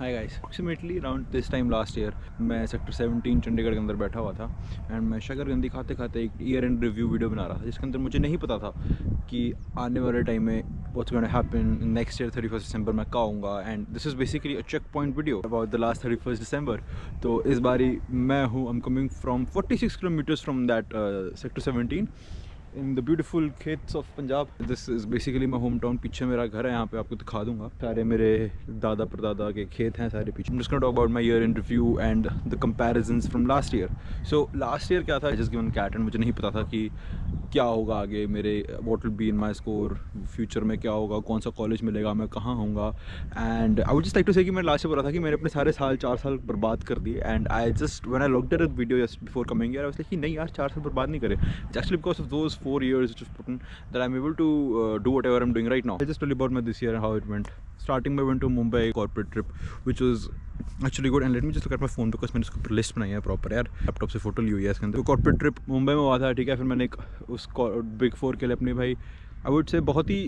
Hi guys, approximately around this time last year मैं sector 17 Chandigarh के अंदर बैठा हुआ था एंड मैं शकरकंदी खाते खाते एक ईयर एंड रिव्यू वीडियो बना रहा था जिसके अंदर मुझे नहीं पता था कि आने वाले टाइम में what's going to happen next year 31 दिसंबर मैं कहाँ आऊँगा। And this is basically a checkpoint video about the last 31 December. तो इस बारी मैं हूँ, I am coming from 46 kilometres from that sector 17 in the beautiful खेत्स of Punjab. This is basically my home town. पीछे मेरा घर है, यहाँ पे आपको दिखा दूंगा। सारे मेरे दादा परदादा के खेत हैं सारे पीछे। I'm just going to talk about my year in review and the comparisons from last year. So last year क्या था, just given cat and मुझे नहीं पता था कि क्या होगा आगे मेरे, what will be in my score, future में क्या होगा, कौन सा कॉलेज मिलेगा, मैं कहाँ होऊंगा। And I would just like to say कि मैंने लास्ट ईयर बोला था कि मैंने अपने सारे साल 4 साल बर्बाद कर दिए। And I just when I looked at the video just before coming here I was like कि नहीं यार, 4 साल बर्बाद नहीं करे। It's actually because of those 4 years which was put in that I'm able to do whatever I'm doing right now. I'll just tell you about my this year and how it went. Starting I went to Mumbai corporate trip which was actually good. And let me just look at my phone because मैंने उसके ऊपर list बनाई है proper यार, laptop से photo ली हुई है इसके अंदर। कॉर्पोरेट ट्रिप मुंबई में हुआ था, ठीक है। फिर मैंने एक उस बिग 4 के लिए अपने भाई आई वुड से बहुत ही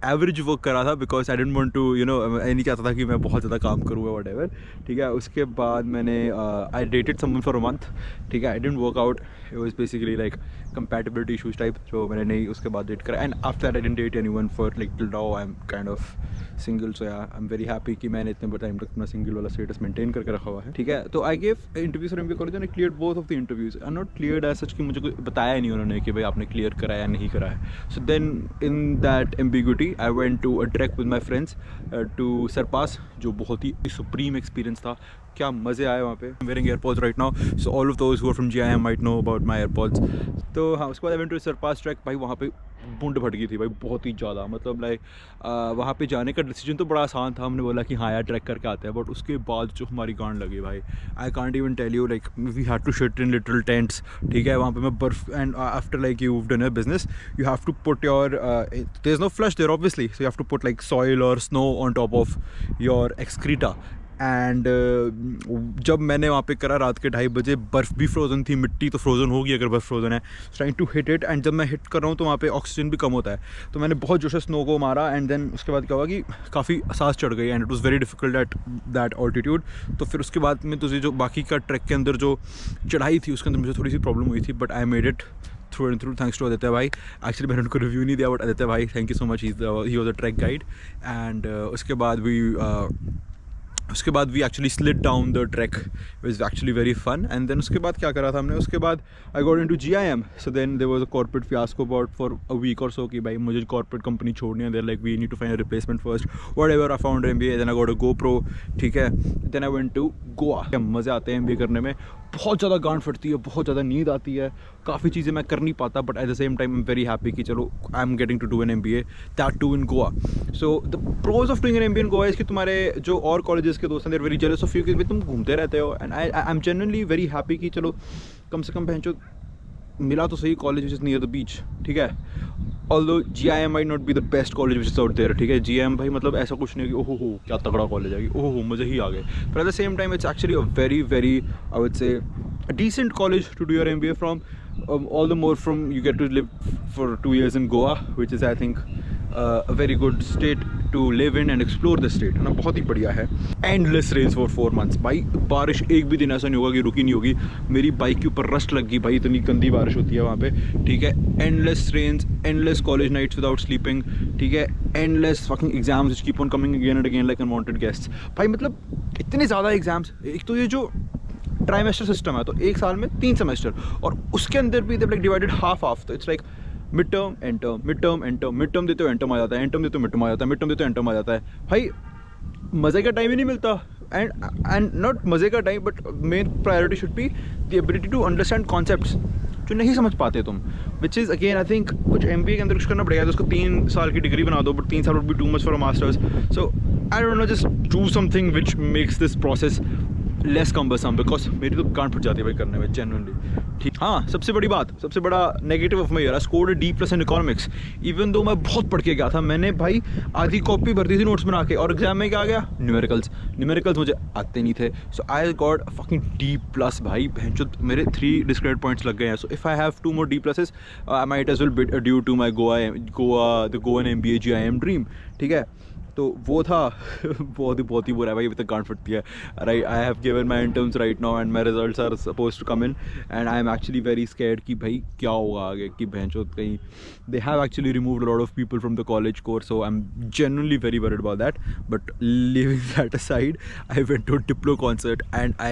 एवरेज वर्क करा था because I didn't want to मैं नहीं चाहता था कि मैं बहुत ज़्यादा काम करूँ वट एवर, ठीक है। उसके बाद मैंने I dated someone for a month, ठीक है। I didn't work out, it was basically like compatibility issues type, जो मैंने नहीं उसके बाद डेट करा। And after that I didn't date anyone for like till now I am kind of single. So I am very happy कि मैंने इतने time तक अपना सिंगल वाला स्टेटस मेंटेन करके रखा हुआ है, ठीक है। तो I gave interviews for MBA college and I cleared both of the interviews. I not cleared as such कि मुझे कुछ बताया नहीं उन्होंने कि भाई आपने क्लियर करा या नहीं करा है। So then in that ambiguity I went to a trek with my friends to Sarpas, जो बहुत ही supreme experience था। क्या मज़े आए वहाँ पे। I'm wearing AirPods right now, so all of those who are from GIM might know about my AirPods। तो हाँ, उसके बाद I went to Sarpas trek। भाई वहाँ पे बूंद फट गई थी भाई, बहुत ही ज़्यादा। मतलब लाइक वहाँ पे जाने का डिसीजन तो बड़ा आसान था, हमने बोला कि हाँ यार ट्रैक करके आते हैं। बट उसके बाद जो हमारी गांड लगी भाई, I can't even tell you. Like we had to shit in little tents, ठीक है। वहाँ पे मैं बर्फ and after like you done a business you have to put your there is no flush there obviously, so you have to put like soil और snow on top of your excreta. And जब मैंने वहाँ पे करा रात के 2:30 बजे, बर्फ़ भी फ्रोज़न थी, मिट्टी तो फ्रोज़न होगी अगर बर्फ़ फ्रोज़न है। Trying to hit it, and जब मैं हिट कर रहा हूँ तो वहाँ पे ऑक्सीजन भी कम होता है। तो मैंने बहुत जोश से स्नो को मारा एंड देन उसके बाद क्या हुआ कि काफ़ी सांस चढ़ गई and it was very difficult at that altitude. तो फिर उसके बाद में तुझे जो बाकी का ट्रैक के अंदर जो चढ़ाई थी उसके अंदर मुझे थोड़ी सी प्रॉब्लम हुई थी, but I made it through and through thanks to Aditya भाई। एक्चुअली मैंने उनको रिव्यू नहीं दिया, बट आदित्य भाई thank you so much, he was a track guide. And उसके बाद we actually slid down the track, was actually very fun. And then उसके बाद क्या करा था हमने, उसके बाद I got into GIM। So then there was a corporate fiasco about for a week और सो कि भाई मुझे कॉर्पोरेट कंपनी छोड़नी है। There like we need to find a replacement first, whatever. I found MBA, then I got a GoPro, ठीक है। Then I went to Goa. मज़े आते हैं MBA करने में, बहुत ज़्यादा गांड फटती है, बहुत ज़्यादा नींद आती है, काफ़ी चीज़ें मैं कर नहीं पाता, but at the same time I am very happy कि चलो I am getting to do an MBA, that too in Goa. So the pros of doing an MBA in Goa is कि तुम्हारे जो और कॉलेजेस के दोस्त हैं they're very jealous of you कि तुम घूमते रहते हो। And I am genuinely very happy कि चलो कम से कम पहचो मिला तो सही college which is near the beach, ठीक है। Although GIM might not be the best college which is out there, ठीक है। GIM भाई मतलब ऐसा कुछ नहीं है कि ओहो क्या तगड़ा कॉलेज है, ओहो मज़े ही आ गए। But at the same time it's actually a very very I would say a decent college to do your MBA from, all the more from you get to live for 2 years in Goa, which is I think a very good state to live in and explore the state, है ना। बहुत ही बढ़िया है। Endless rains for 4 months भाई, बारिश एक भी दिन ऐसा नहीं होगा कि रुकी नहीं होगी। मेरी बाइक के ऊपर रस्ट लग गई भाई, इतनी गंदी बारिश होती है वहाँ पे, ठीक है। Endless rains, endless college nights without sleeping, ठीक है। Endless fucking exams which keep on coming again and again like unwanted guests भाई। मतलब इतने ज़्यादा एग्जाम्स, एक तो ये जो ट्राइमेस्टर सिस्टम है तो एक साल में 3 सेमेस्टर, और उसके अंदर भी लाइक डिवाइडेड हाफ हाफ। तो it's like mid term and term, mid term and term, mid term देते हो एंड टर्म आ जाता है, एंड टर्म देते हो मिड टर्म आ जाता है, मिड टर्म देते हो एंड टर्म आ जाता है। भाई मज़े का टाइम ही नहीं मिलता। एंड नॉट मज़े का time, but main priority should be the ability to understand concepts जो नहीं समझ पाते तुम, which is again I think कुछ MBA के अंदर कुछ करना पड़ेगा। तो उसको 3 साल की डिग्री बना दो, बट 3 साल would be too much for a masters. So I don't know, just do something which makes this process less cumbersome, because मेरी तो गांड फट जाती है भाई करने में जेन्युइनली, ठीक। हाँ, सबसे बड़ी बात, सबसे बड़ा negative of my year, I scored a D+ in economics. Even though मैं बहुत पढ़ के गया था, मैंने भाई आधी कॉपी भर दी थी नोट्स बना के, और एग्जाम में क्या आ गया, न्यूमेरिकल्स मुझे आते नहीं थे। सो आई गॉट फकिंग D+ भाई, भैंचो मेरे 3 डिस्क्रेडिट पॉइंट्स लग गए हैं। So if I have 2 more D+, I might as well bid adieu to my Goan MBA GIM dream, ठीक है। तो वो था बहुत ही बुरा है भाई, अभी तक गांड फटती है। Right, I have given my interims right now and my results are suppose to come in and I am actually very scared कि भाई क्या होगा आगे, कि भैंचो कहीं they have actually removed a lot of people from the college course, so I am genuinely very worried about that. But leaving that aside, I went to a Diplo concert and I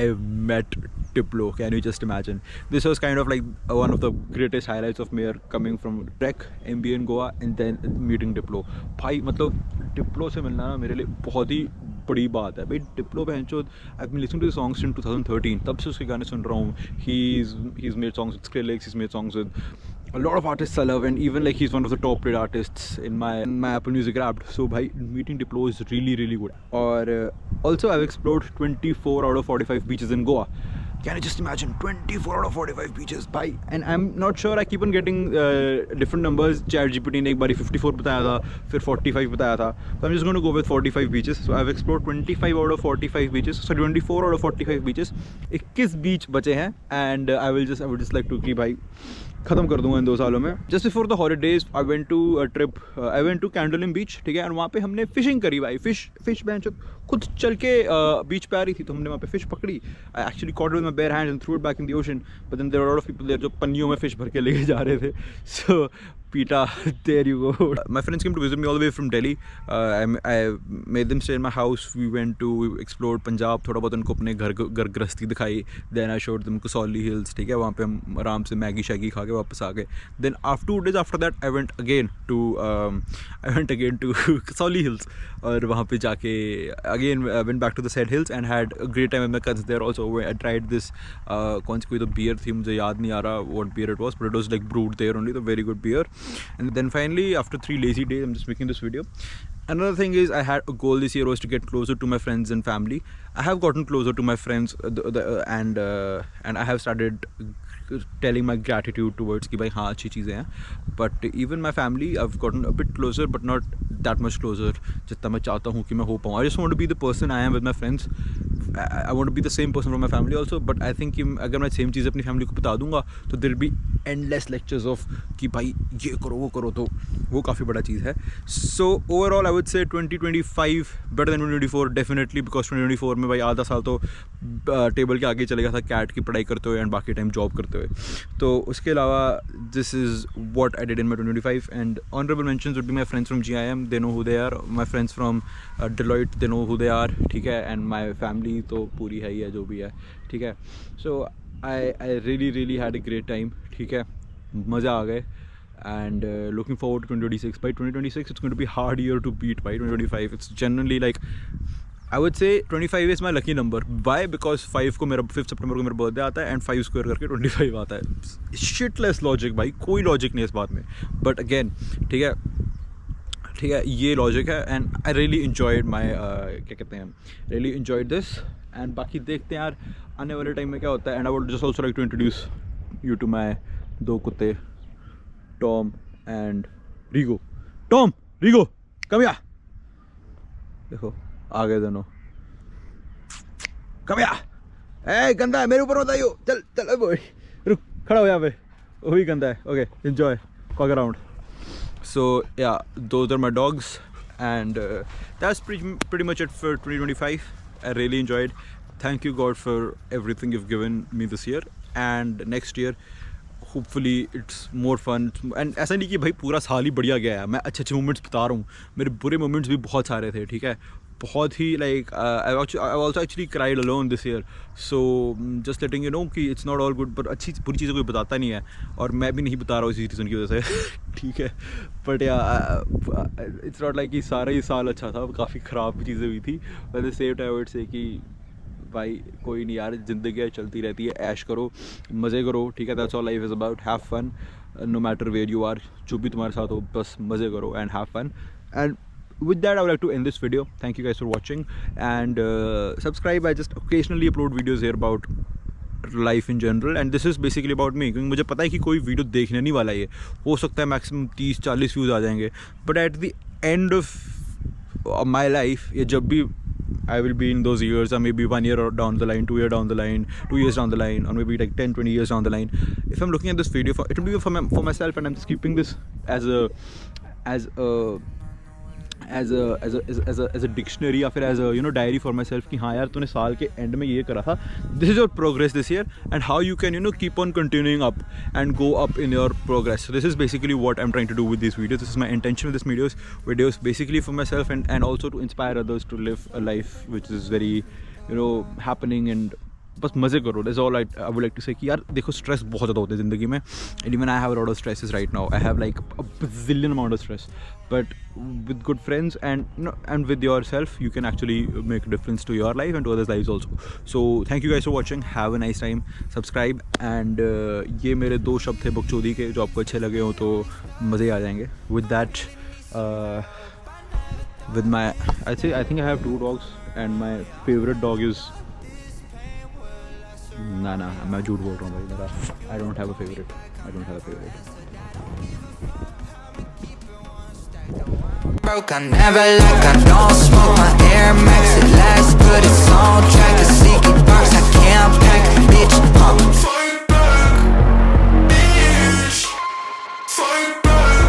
met Diplo. Can you just imagine? This was kind of like one of the greatest highlights of me coming from Trek, MBA in Goa and then meeting Diplo. भाई मतलब Diplo से मिलना ना मेरे लिए बहुत ही बड़ी बात है भाई। Diplo बहनचोद, I've been listening to the songs in 2013, तब से उसके गाने सुन रहा हूँ। He's made songs with Skrillex, he's made songs with a lot of artists I love, and even like he's one of the top paid artists in my Apple Music Wrapped. So bhai, meeting Diplo is really good. Or also I've explored 24 out of 45 beaches in Goa. Can you just imagine 24 out of 45 beaches bhai? And I'm not sure, I keep on getting different numbers. ChatGPT ने एक बारी 54 बताया था, फिर 45 बताया था, so I'm just going to go with 45 beaches. So I've explored 25 out of 45 beaches, so 24 out of 45 beaches. 21 बीच बचे हैं and I would just like to कि भाई ख़त्म कर दूंगा इन 2 सालों में। Just before the holidays I went to a trip, I went to Candolim beach, ठीक है, और वहाँ पे हमने फिशिंग करी भाई। फिश बेंच खुद चल के बीच पे आ रही थी, तो हमने वहाँ पे फिश पकड़ी। I actually caught with my bare hands and threw it back in the ocean, but then there were a lot of people there जो पन्नियों में फिश भर के लेके जा रहे थे। सो Pita, there you go. My friends came to visit me all the way from Delhi. I made them stay in my house. We explored Punjab. थोड़ा बहुत उनको अपने घर गृहस्थी दिखाई. Then I showed them Kasauli Hills. ठीक है, वहाँ पे हम आराम से मैगी शैगी खा के वापस आ गए. Then after 2 days after that, I went again to Kasauli Hills. और वहाँ पे जाके again went back to the said hills and had a great time with my cousins there also. I tried this कौन सी कोई तो beer थी, मुझे याद नहीं आ रहा what beer it was, but it was like brewed there only, so very good beer. And then finally, after 3 lazy days, I'm just making this video. Another thing is, I had a goal this year was to get closer to my friends and family. I have gotten closer to my friends and I have started telling my gratitude towards कि भाई हाँ अच्छी चीज़ें हैं, but even my family I've gotten a bit closer but not that much closer जितना मैं चाहता हूँ कि मैं हो पाऊँ. I just want to be the person I am with my friends. I want to be the same person for my family also, but I think कि अगर मैं सेम चीज़ अपनी फैमिली को बता दूंगा तो there will be endless lectures of कि भाई ये करो वो करो, तो वो काफ़ी बड़ा चीज़ है. So overall I would say 2025 better than 2024 definitely, because 2024 में भाई आधा साल तो टेबल के आगे चले गया था कैट की पढ़ाई करते हुए एंड बाकी टाइम जॉब करते हुए. तो उसके अलावा this is what I did in my 2025 and honourable mentions would be my friends from GIM, they know who they are. My friends from Deloitte, they know who they are, ठीक है, and my family तो पूरी है ही है जो भी है, ठीक है. So I really had a great time, ठीक है, मज़ा आ गए. And looking forward to 2026. By 2026 it's going to be hard year to beat. By 2025 it's generally like I would say 25 is my lucky number. Why? Because 5 September को मेरा birthday आता है and 5 square करके 25 आता है. Shitless logic भाई, कोई logic नहीं है इस बात में, but again ठीक है ये लॉजिक है. एंड आई रियली इन्जॉयड माई क्या कहते हैं, रियली इन्जॉयड दिस. एंड बाकी देखते हैं यार आने वाले टाइम में क्या होता है. And I would just also like to introduce you to my 2 कुत्ते, Tom and Rigo. Tom, Rigo, come here. देखो आ गए दोनों. Come here. ए गंदा है, मेरे ऊपर मत आइयो. चल बोय, रुक, खड़ा हो यहाँ पे. वही गंदा है. Okay, enjoy. Walk around. So yeah, those are my dogs, and that's pretty much it for 2025. I really enjoyed. Thank you God for everything you've given me this year, and next year hopefully it's more fun. And ऐसा नहीं कि भाई पूरा साल ही बढ़िया गया है, मैं अच्छे मोमेंट्स बता रहा हूँ. मेरे बुरे मोमेंट्स भी बहुत सारे थे, ठीक है, बहुत ही like I also actually cried alone this year. So just letting you know कि it's not all good, but अच्छी बुरी चीज़ें कोई बताता नहीं है, और मैं भी नहीं बता रहा हूँ इसी रीज़न की वजह से. ठीक है, बट या इट्स नॉट लाइक कि सारा ही साल अच्छा था, काफ़ी ख़राब चीज़ें हुई थी. But the same time I would say कि भाई कोई नहीं यार, ज़िंदगी चलती रहती है, ऐश करो, मज़े करो, ठीक है. That's all life is about. Have fun no matter where you are, जो भी तुम्हारे साथ हो बस मज़े करो and have fun. And with that I would like to end this video. Thank you guys for watching, and subscribe. I just occasionally upload videos here about life in general, and this is basically about me, क्योंकि मुझे पता है कि कोई video देखने नहीं वाला है. हो सकता है मैक्सिमम 30-40 व्यूज़ आ जाएंगे, but at the end of my life, ये जब भी I will be in those years, or maybe 1 year down the line, 2 years down the line, 2 years down the line, or maybe like 10-20 years down the line, if I'm looking at this video, it will be for myself, and I'm just keeping this as as a dictionary या फिर as a diary for myself कि हाँ यार तूने साल के and में ये करा था, this is your progress this year and how you can keep on continuing up and go up in your progress. So this is basically what I'm trying to do with these videos. This is my intention with this videos basically for myself and also to inspire others to live a life which is very happening and बस मज़े करो. That's all I would like to say कि यार देखो stress बहुत ज़्यादा होता है ज़िंदगी में and even I have a lot of stresses right now. I have like a bazillion amount of stress, but with good friends and with yourself you can actually make a difference to your life and to others' lives also. So thank you guys for watching. Have a nice time. Subscribe and ये मेरे 2 शब्द थे बकचोदी के, जो आपको अच्छे लगे हो तो मज़े आ जाएंगे. With that with my I think I have 2 dogs and my favorite dog is ना मैं झूठ बोल रहा हूँ भाई. मेरा I don't have a favorite. Broke, I never look, I don't smoke, my Air Max, it lasts good, it's on